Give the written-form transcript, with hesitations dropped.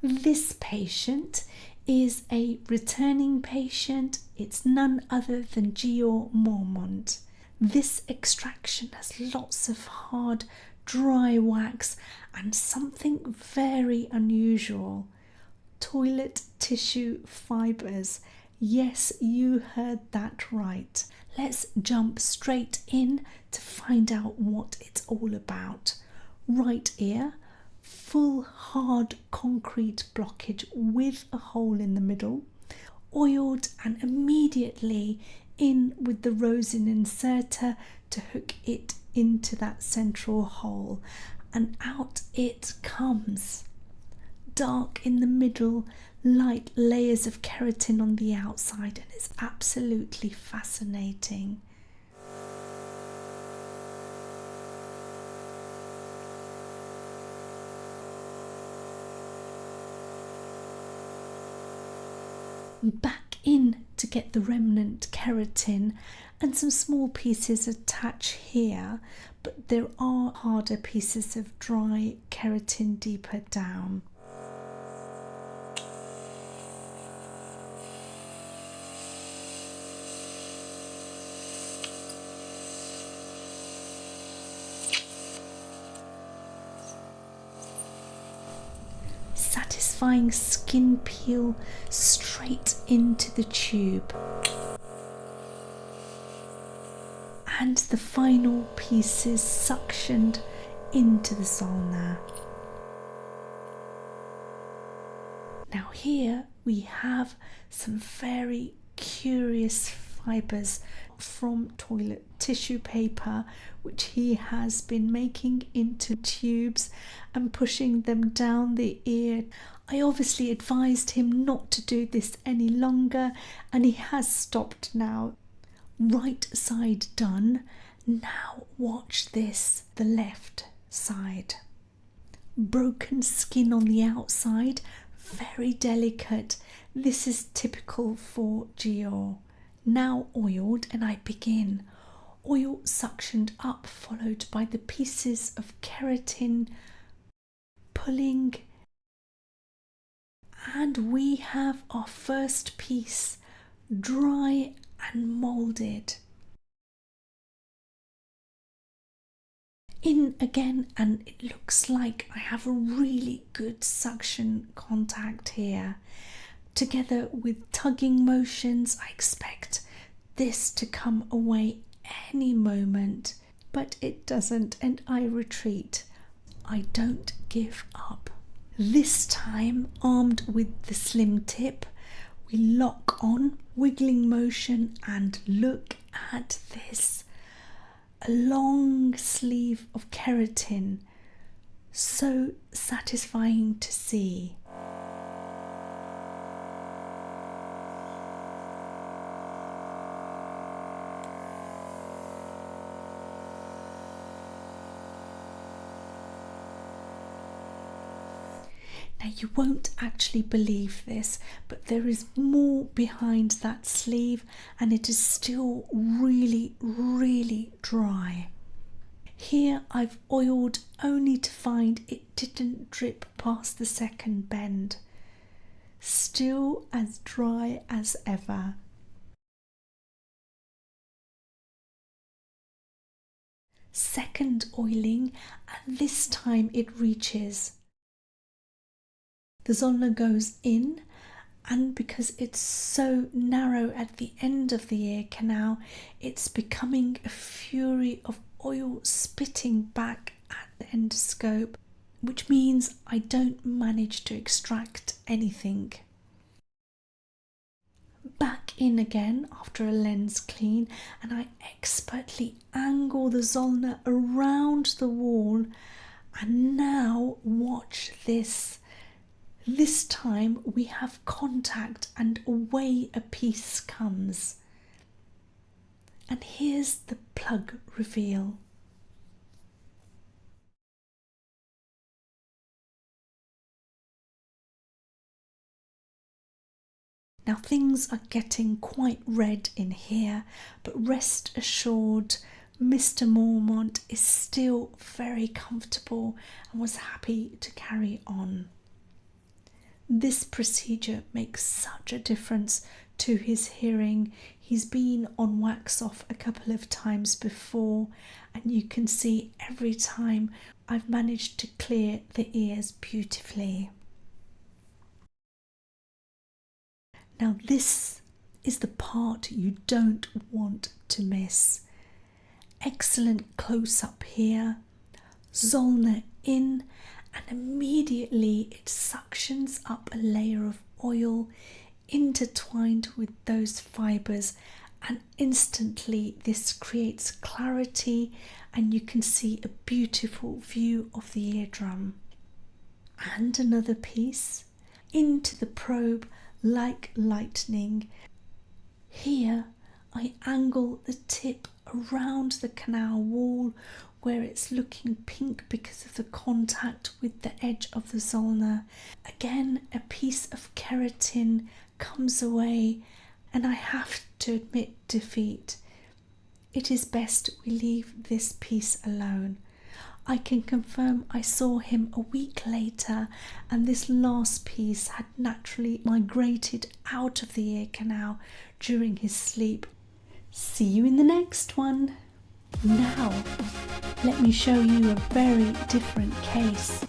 This patient is a returning patient. It's none other than Geor Mormont. This extraction has lots of hard, dry wax and something very unusual. Toilet tissue fibres. Yes, you heard that right. Let's jump straight in to find out what it's all about. Right ear, full hard concrete blockage with a hole in the middle, oiled and immediately in with the rosin inserter to hook it into that central hole, and out it comes. Dark in the middle, light layers of keratin on the outside, and it's absolutely fascinating. Back in to get the remnant keratin, and some small pieces attach here, but there are harder pieces of dry keratin deeper down. Satisfying skin peel straight into the tube, and the final pieces suctioned into the Zollner. Now here we have some very curious fibres from toilet tissue paper, which he has been making into tubes and pushing them down the ear. I obviously advised him not to do this any longer, and he has stopped now. Right side done. Now watch this, the left side. Broken skin on the outside, very delicate. This is typical for Geor. Now oiled, and I begin. Oil suctioned up, followed by the pieces of keratin pulling, and we have our first piece, dry and moulded. In again, and it looks like I have a really good suction contact here. Together with tugging motions, I expect this to come away any moment, but it doesn't, and I retreat. I don't give up. This time, armed with the slim tip, we lock on, wiggling motion, and look at this. A long sleeve of keratin, so satisfying to see. Now you won't actually believe this, but there is more behind that sleeve, and it is still really, really dry. Here I've oiled only to find it didn't drip past the second bend. Still as dry as ever. Second oiling, and this time it reaches. The Zollner goes in, and because it's so narrow at the end of the ear canal, it's becoming a fury of oil spitting back at the endoscope, which means I don't manage to extract anything. Back in again after a lens clean, and I expertly angle the Zollner around the wall, and now watch this. This time we have contact, and away a piece comes. And here's the plug reveal. Now things are getting quite red in here, but rest assured, Mr. Mormont is still very comfortable and was happy to carry on. This procedure makes such a difference to his hearing. He's been on wax off a couple of times before, and you can see every time I've managed to clear the ears beautifully. Now this is the part you don't want to miss. Excellent close-up here, Zollner in, and immediately it suctions up a layer of oil intertwined with those fibres, and instantly this creates clarity and you can see a beautiful view of the eardrum. And another piece into the probe like lightning. Here I angle the tip around the canal wall where it's looking pink because of the contact with the edge of the Zollner. Again, a piece of keratin comes away and I have to admit defeat. It is best we leave this piece alone. I can confirm I saw him a week later and this last piece had naturally migrated out of the ear canal during his sleep. See you in the next one. Now, let me show you a very different case.